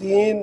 3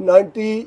90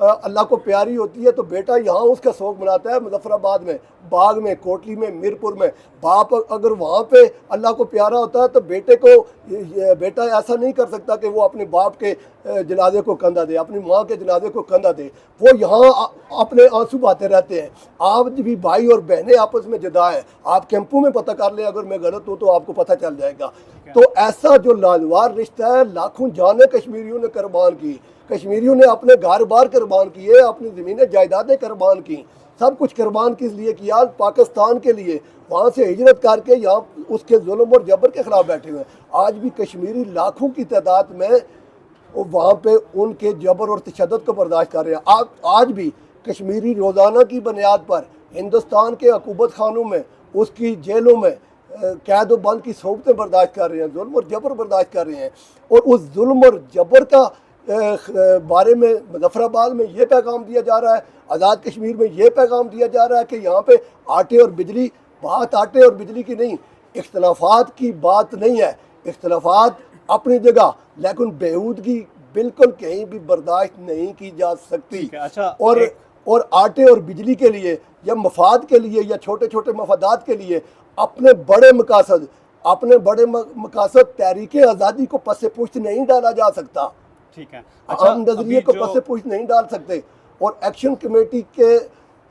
اللہ کو پیاری ہوتی ہے تو بیٹا یہاں اس کا شوق مناتا ہے، مظفر آباد میں، باغ میں، کوٹلی میں، میرپور میں۔ باپ اگر وہاں پہ اللہ کو پیارا ہوتا ہے تو بیٹے کو بیٹا ایسا نہیں کر سکتا کہ وہ اپنے باپ کے جنازے کو کندھا دے، اپنی ماں کے جنازے کو کندھا دے۔ وہ یہاں اپنے آنسو بہاتے رہتے ہیں۔ آپ بھی بھائی اور بہنیں آپس میں جدا ہیں، آپ کیمپوں میں پتہ کر لیں، اگر میں غلط ہوں تو آپ کو پتہ چل جائے گا۔ تو ایسا جو لالوار رشتہ ہے، لاکھوں جانیں کشمیریوں نے قربان کی، کشمیریوں نے اپنے گھر بار قربان کیے، اپنی زمینیں جائیدادیں قربان کی، سب کچھ قربان کس لیے کیا؟ پاکستان کے لیے۔ وہاں سے ہجرت کر کے یہاں اس کے ظلم اور جبر کے خلاف بیٹھے ہوئے ہیں۔ آج بھی کشمیری لاکھوں کی تعداد میں وہاں پہ ان کے جبر اور تشدد کو برداشت کر رہے ہیں۔ آج بھی کشمیری روزانہ کی بنیاد پر ہندوستان کے حکومت خانوں میں، اس کی جیلوں میں قید و بند کی صحبتیں برداشت کر رہے ہیں، ظلم اور جبر برداشت کر رہے ہیں۔ اور اس ظلم اور جبر کا بارے میں مظفر آباد میں یہ پیغام دیا جا رہا ہے، آزاد کشمیر میں یہ پیغام دیا جا رہا ہے کہ یہاں پہ آٹے اور بجلی، بات آٹے اور بجلی کی نہیں، اختلافات کی بات نہیں ہے، اختلافات اپنی جگہ، لیکن بیہودگی بالکل کہیں بھی برداشت نہیں کی جا سکتی۔ اچھا، اور آٹے اور بجلی کے لیے یا مفاد کے لیے یا چھوٹے چھوٹے مفادات کے لیے اپنے بڑے مقاصد تحریک آزادی کو پس پشت نہیں ڈالا جا سکتا، ٹھیک ہے، عام نظریے کو پس پشت نہیں ڈال سکتے۔ اور ایکشن کمیٹی کے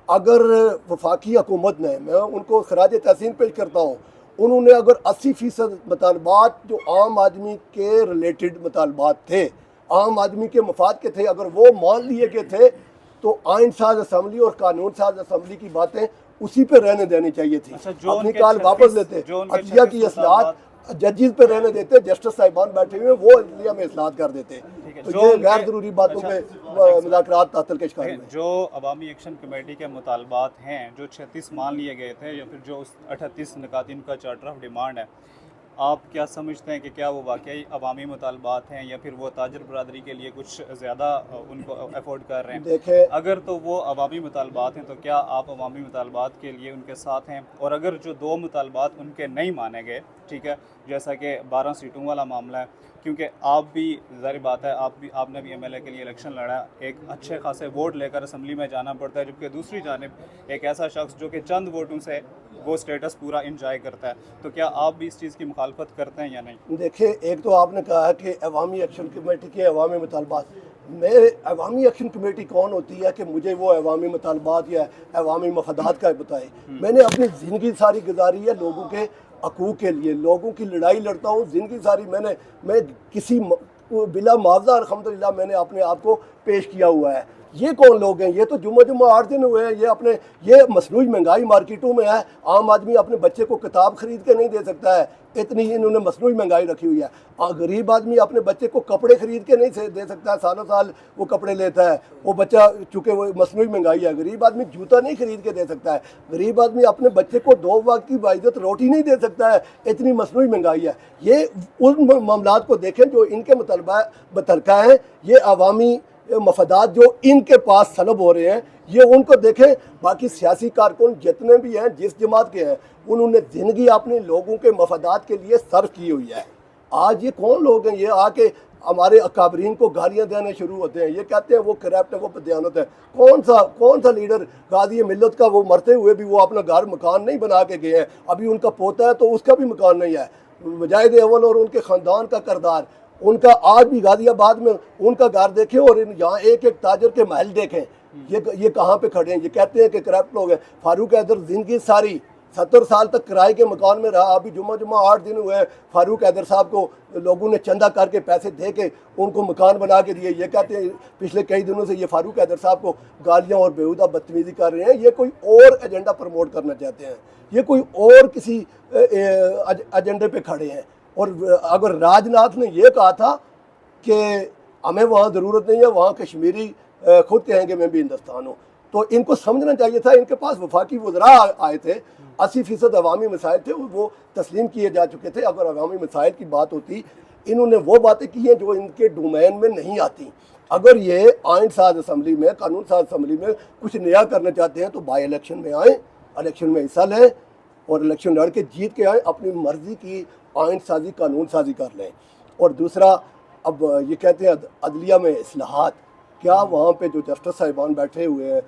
اگر وفاقی حکومت نے، میں ان کو خراج تحسین پیش کرتا ہوں، انہوں نے اگر 80% مطالبات جو عام آدمی کے ریلیٹڈ مطالبات تھے، عام آدمی کے مفاد کے تھے، اگر وہ مان لیے گئے تھے تو آئین ساز اسمبلی اور قانون ساز اسمبلی کی باتیں اسی پہ رہنے دینی چاہیے تھی۔ اپنی کال واپس لیتے، عدلیہ کی اصلاحات ججز پہ رہنے دیتے، جسٹس صاحبان بیٹھے ہوئے وہ عدلیہ میں اصلاحات کر دیتے، تو یہ غیر ضروری باتوں پہ مذاکرات تعطل کے شکار ہوئے۔ جو عوامی ایکشن کمیٹی کے مطالبات ہیں، جو 36 مان لیے گئے تھے یا پھر جو 38 نکات ان کا چارٹر آف ڈیمانڈ ہے، آپ کیا سمجھتے ہیں کہ کیا وہ واقعی عوامی مطالبات ہیں یا پھر وہ تاجر برادری کے لیے کچھ زیادہ ان کو افورڈ کر رہے ہیں؟ دیکھیں، اگر تو وہ عوامی مطالبات ہیں تو کیا آپ عوامی مطالبات کے لیے ان کے ساتھ ہیں؟ اور اگر جو 2 مطالبات ان کے نہیں مانے گئے، ٹھیک ہے، جیسا کہ 12 سیٹوں والا معاملہ ہے، کیونکہ آپ بھی ظاہر بات ہے آپ نے بھی ایم ایل اے کے لیے الیکشن لڑا، ایک اچھے خاصے ووٹ لے کر اسمبلی میں جانا پڑتا ہے، جبکہ دوسری جانب ایک ایسا شخص جو کہ چند ووٹوں سے وہ اسٹیٹس پورا انجوائے کرتا ہے، تو کیا آپ بھی اس چیز کی مخالفت کرتے ہیں یا نہیں؟ دیکھیں، ایک تو آپ نے کہا کہ عوامی ایکشن کمیٹی کے عوامی مطالبات، عوامی ایکشن کمیٹی کون ہوتی ہے کہ مجھے وہ عوامی مطالبات یا عوامی مفادات کا بتائے؟ میں نے اپنی زندگی ساری گزاری ہے لوگوں کے حقوق کے لیے، لوگوں کی لڑائی لڑتا ہوں زندگی ساری۔ میں کسی بلا معاوضہ الحمدللہ میں نے اپنے آپ کو پیش کیا ہوا ہے۔ یہ کون لوگ ہیں؟ یہ تو جمعہ 8 دن ہوئے ہیں، یہ مصنوعی مہنگائی مارکیٹوں میں ہے، عام آدمی اپنے بچے کو کتاب خرید کے نہیں دے سکتا ہے، اتنی ہی انہوں نے مصنوعی مہنگائی رکھی ہوئی ہے۔ غریب آدمی اپنے بچے کو کپڑے خرید کے نہیں دے سکتا ہے، سالوں سال وہ کپڑے لیتا ہے، وہ بچہ چونکہ وہ مصنوعی مہنگائی ہے۔ غریب آدمی جوتا نہیں خرید کے دے سکتا ہے، غریب آدمی اپنے بچے کو 2 وقت کی باعزت روٹی نہیں دے سکتا ہے، اتنی مصنوعی مہنگائی ہے۔ یہ ان معاملات کو دیکھیں جو ان کے متعلقہ ہیں، یہ عوامی مفادات جو ان کے پاس سلب ہو رہے ہیں، یہ ان کو دیکھیں۔ باقی سیاسی کارکن جتنے بھی ہیں، جس جماعت کے ہیں، انہوں نے زندگی اپنے لوگوں کے مفادات کے لیے صرف کی ہوئی ہے۔ آج یہ کون لوگ ہیں؟ یہ آ کے ہمارے اکابرین کو گالیاں دینے شروع ہوتے ہیں، یہ کہتے ہیں وہ کرپٹ ہے، وہ بدیانت ہے۔ کون سا لیڈر غازی ملت کا، وہ مرتے ہوئے بھی وہ اپنا گھر مکان نہیں بنا کے گئے ہیں، ابھی ان کا پوتا ہے تو اس کا بھی مکان نہیں ہے۔ مجاہد اول اور ان کے خاندان کا کردار، ان کا آج بھی غازی آباد میں ان کا گھر دیکھیں اور یہاں ایک تاجر کے محل دیکھیں، یہ کہاں پہ کھڑے ہیں؟ یہ کہتے ہیں کہ کرپٹ لوگ ہیں۔ فاروق حیدر زندگی ساری 70 سال تک کرائے کے مکان میں رہا، ابھی جمعہ 8 دن ہوئے ہیں، فاروق حیدر صاحب کو لوگوں نے چندہ کر کے پیسے دے کے ان کو مکان بنا کے دیے۔ یہ کہتے ہیں پچھلے کئی دنوں سے یہ فاروق حیدر صاحب کو گالیاں اور بیہودہ بدتمیزی کر رہے ہیں، یہ کوئی اور ایجنڈا پروموٹ کرنا چاہتے ہیں، یہ کوئی اور کسی ایجنڈے پہ کھڑے ہیں۔ اور اگر راج ناتھ نے یہ کہا تھا کہ ہمیں وہاں ضرورت نہیں ہے، وہاں کشمیری خود کہیں گے میں بھی ہندوستان ہوں، تو ان کو سمجھنا چاہیے تھا۔ ان کے پاس وفاقی وزراء آئے تھے، 80% عوامی مسائل تھے، وہ تسلیم کیے جا چکے تھے۔ اگر عوامی مسائل کی بات ہوتی، انہوں نے وہ باتیں کی ہیں جو ان کے ڈومین میں نہیں آتی۔ اگر یہ آئین ساز اسمبلی میں، قانون ساز اسمبلی میں کچھ نیا کرنا چاہتے ہیں تو بائی الیکشن میں آئیں، الیکشن میں حصہ لیں اور الیکشن لڑ کے جیت کے آئیں، اپنی مرضی کی آئین سازی، قانون سازی کر لیں۔ اور دوسرا، اب یہ کہتے ہیں عدلیہ میں اصلاحات، کیا وہاں پہ جو جسٹس صاحبان بیٹھے ہوئے ہیں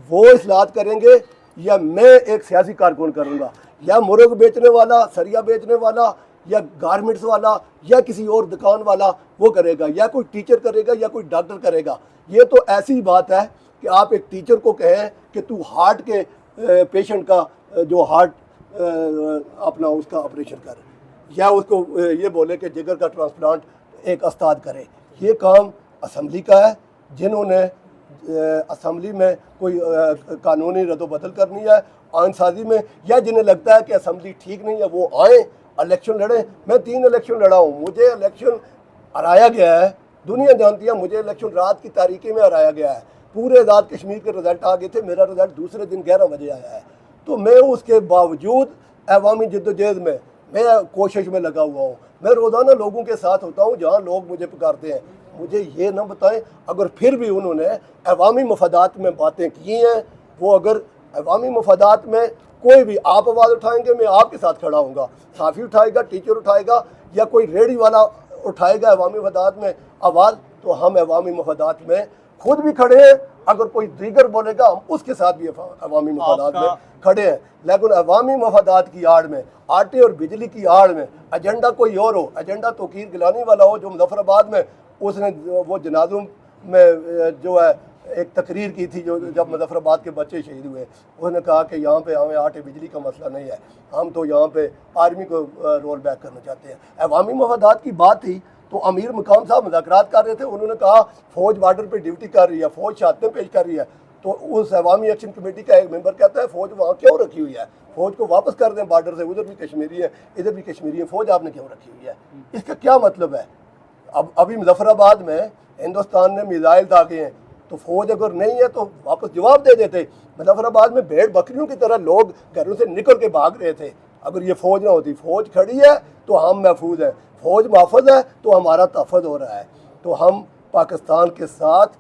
وہ اصلاحات کریں گے یا میں ایک سیاسی کارکن کروں گا، یا مرغ بیچنے والا، سریا بیچنے والا، یا گارمنٹس والا، یا کسی اور دکان والا وہ کرے گا، یا کوئی ٹیچر کرے گا، یا کوئی ڈاکٹر کرے گا؟ یہ تو ایسی بات ہے کہ آپ ایک ٹیچر کو کہیں کہ تو ہارٹ کے پیشنٹ کا جو ہارٹ اپنا اس کا آپریشن کر، یا اس کو یہ بولے کہ جگر کا ٹرانسپلانٹ ایک استاد کرے۔ یہ کام اسمبلی کا ہے، جنہوں نے اسمبلی میں کوئی قانونی رد و بدل کرنی ہے، آئین سازی میں، یا جنہیں لگتا ہے کہ اسمبلی ٹھیک نہیں ہے وہ آئیں الیکشن لڑیں۔ میں 3 الیکشن لڑا ہوں، مجھے الیکشن ہرایا گیا ہے، دنیا جانتی ہے مجھے الیکشن رات کی تاریکی میں ہرایا گیا ہے، پورے آزاد کشمیر کے رزلٹ آ گئے تھے، میرا رزلٹ دوسرے دن 11 بجے آیا ہے، تو میں اس کے باوجود عوامی جدوجہد میں کوشش میں لگا ہوا ہوں۔ میں روزانہ لوگوں کے ساتھ ہوتا ہوں جہاں لوگ مجھے پکارتے ہیں، مجھے یہ نہ بتائیں اگر پھر بھی انہوں نے عوامی مفادات میں باتیں کی ہیں، وہ اگر عوامی مفادات میں کوئی بھی آپ آواز اٹھائیں گے میں آپ کے ساتھ کھڑا ہوں گا، صحافی اٹھائے گا، ٹیچر اٹھائے گا، یا کوئی ریڑھی والا اٹھائے گا عوامی مفادات میں آواز، تو ہم عوامی مفادات میں خود بھی کھڑے ہیں، اگر کوئی دیگر بولے گا ہم اس کے ساتھ بھی عوامی مفادات میں کھڑے ہیں۔ لیکن عوامی مفادات کی آڑ میں، آٹے اور بجلی کی آڑ میں ایجنڈا کوئی اور ہو، ایجنڈا توقیر گیلانی والا ہو جو مظفر آباد میں اس نے وہ جنازوں میں جو ہے ایک تقریر کی تھی، جو جب مظفر آباد کے بچے شہید ہوئے، اس نے کہا کہ یہاں پہ ہمیں آٹے بجلی کا مسئلہ نہیں ہے، ہم تو یہاں پہ آرمی کو رول بیک کرنا چاہتے ہیں۔ عوامی مفادات کی بات تھی تو امیر مقام صاحب مذاکرات کر رہے تھے، انہوں نے کہا فوج بارڈر پہ ڈیوٹی کر رہی ہے، فوج شہادتیں پیش کر رہی ہے، تو اس عوامی ایکشن کمیٹی کا ایک ممبر کہتا ہے فوج وہاں کیوں رکھی ہوئی ہے، فوج کو واپس کر دیں بارڈر سے، ادھر بھی کشمیری ہے ادھر بھی کشمیری ہے، فوج آپ نے کیوں رکھی ہوئی ہے؟ اس کا کیا مطلب ہے؟ ابھی مظفر آباد میں ہندوستان نے میزائل داغے ہیں، تو فوج اگر نہیں ہے تو واپس جواب دے دیتے۔ مظفر آباد میں بھیڑ بکریوں کی طرح لوگ گھروں سے نکل کے بھاگ رہے تھے، اگر یہ فوج نہ ہوتی، فوج کھڑی ہے تو ہم محفوظ ہیں، فوج محفوظ ہے تو ہمارا تحفظ ہو رہا ہے، تو ہم پاکستان کے ساتھ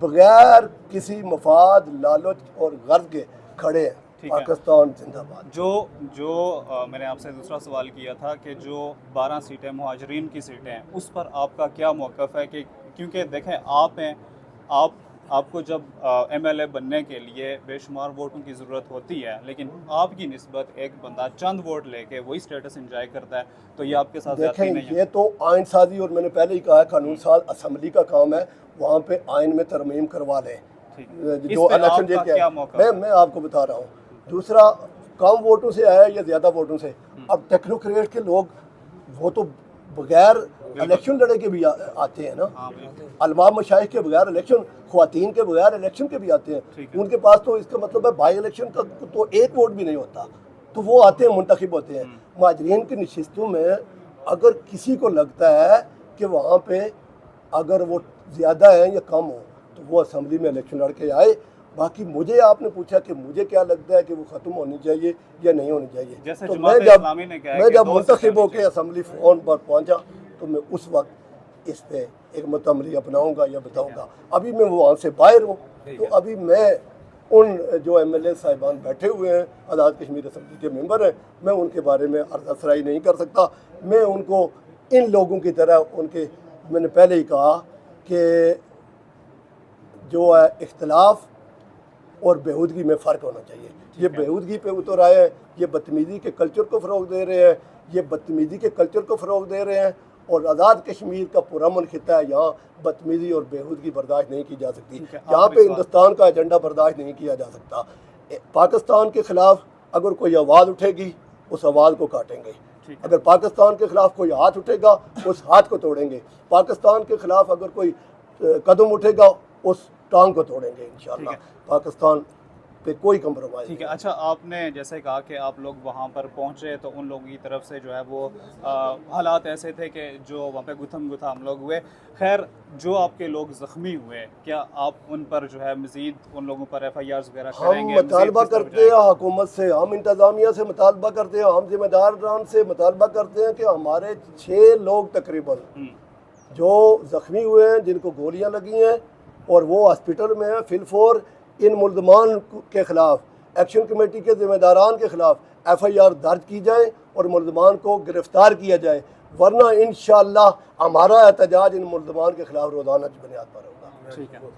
بغیر کسی مفاد، لالچ اور غرض کے کھڑے ہیں۔ پاکستان زندہ باد۔ جو میں نے آپ سے دوسرا سوال کیا تھا کہ جو 12 سیٹیں مہاجرین کی سیٹیں ہیں، اس پر آپ کا کیا موقف ہے؟ کہ کیونکہ دیکھیں آپ ہیں، آپ کو جب ایم ایل اے بننے کے لیے بے شمار ووٹوں کی ضرورت ہوتی ہے، لیکن آپ کی نسبت ایک بندہ چند ووٹ لے کے وہی سٹیٹس انجوائے کرتا ہے، تو یہ آپ کے ساتھ زیادتی نہیں ہے؟ یہ تو آئین سازی، اور میں نے پہلے ہی کہا ہے قانون ساز اسمبلی کا کام ہے، وہاں پہ آئین میں ترمیم کروا لیں جو الیکشن جیت کے۔ میں آپ کو بتا رہا ہوں، دوسرا کم ووٹوں سے آیا یا زیادہ ووٹوں سے، اب ٹیکنوکریٹ کے لوگ وہ تو بغیر الیکشن لڑے کے بھی آتے ہیں نا، علماء مشائخ کے بغیر الیکشن، خواتین کے بغیر الیکشن کے بھی آتے ہیں، ان کے پاس تو اس کا مطلب ہے بائی الیکشن کا تو ایک ووٹ بھی نہیں ہوتا، تو وہ آتے ہیں، منتخب ہوتے ہیں۔ مہاجرین کی نشستوں میں اگر کسی کو لگتا ہے کہ وہاں پہ اگر وہ زیادہ ہیں یا کم ہوں تو وہ اسمبلی میں الیکشن لڑ کے آئے۔ باقی مجھے آپ نے پوچھا کہ مجھے کیا لگتا ہے کہ وہ ختم ہونی چاہیے یا نہیں ہونی چاہیے، تو میں جب منتخب ہو کے اسمبلی فون پر پہنچا تو میں اس وقت اس پہ ایک متعملی اپناؤں گا یا بتاؤں گا۔ ابھی میں وہاں سے باہر ہوں، تو ابھی میں ان جو ایم ایل اے صاحبان بیٹھے ہوئے ہیں، آزاد کشمیر اسمبلی کے ممبر ہیں، میں ان کے بارے میں عرض افزائی نہیں کر سکتا۔ میں ان کو ان لوگوں کی طرح میں نے پہلے ہی کہا کہ جو ہے اختلاف اور بےہودگی میں فرق ہونا چاہیے۔ یہ بےہودگی پہ اتر آئے ہیں، یہ بدتمیزی کے کلچر کو فروغ دے رہے ہیں، یہ بدتمیزی کے کلچر کو فروغ دے رہے ہیں، اور آزاد کشمیر کا پرامن خطہ ہے، یہاں بدتمیزی اور بےہودگی برداشت نہیں کی جا سکتی، یہاں پہ ہندوستان کا ایجنڈا برداشت نہیں کیا جا سکتا۔ پاکستان کے خلاف اگر کوئی آواز اٹھے گی اس آواز کو کاٹیں گے، اگر پاکستان کے خلاف کوئی ہاتھ اٹھے گا اس ہاتھ کو توڑیں گے، پاکستان کے خلاف اگر کوئی قدم اٹھے گا اس ٹانگ کو توڑیں گے انشاءاللہ۔ پاکستان پہ کوئی کمپرومائز نہیں۔ ٹھیک ہے، اچھا آپ نے جیسے کہا کہ آپ لوگ وہاں پر پہنچے تو ان لوگوں کی طرف سے جو ہے وہ حالات ایسے تھے کہ جو وہاں پہ گتھم گتھام لوگ ہوئے، خیر جو آپ کے لوگ زخمی ہوئے، کیا آپ ان پر جو ہے مزید ان لوگوں پر ایف آئی آرز وغیرہ کریں گے؟ ہم مطالبہ کرتے ہیں حکومت سے، ہم انتظامیہ سے مطالبہ کرتے ہیں، ہم ذمہ داران سے مطالبہ کرتے ہیں کہ ہمارے 6 لوگ تقریباً جو زخمی ہوئے ہیں، جن کو گولیاں لگی ہیں اور وہ ہاسپٹل میں ہیں، فی الفور ان ملزمان کے خلاف، ایکشن کمیٹی کے ذمہ داران کے خلاف ایف آئی آر درج کی جائے اور ملزمان کو گرفتار کیا جائے، ورنہ انشاءاللہ ہمارا احتجاج ان ملزمان کے خلاف روزانہ کی بنیاد پر ہوگا۔ ٹھیک ہے۔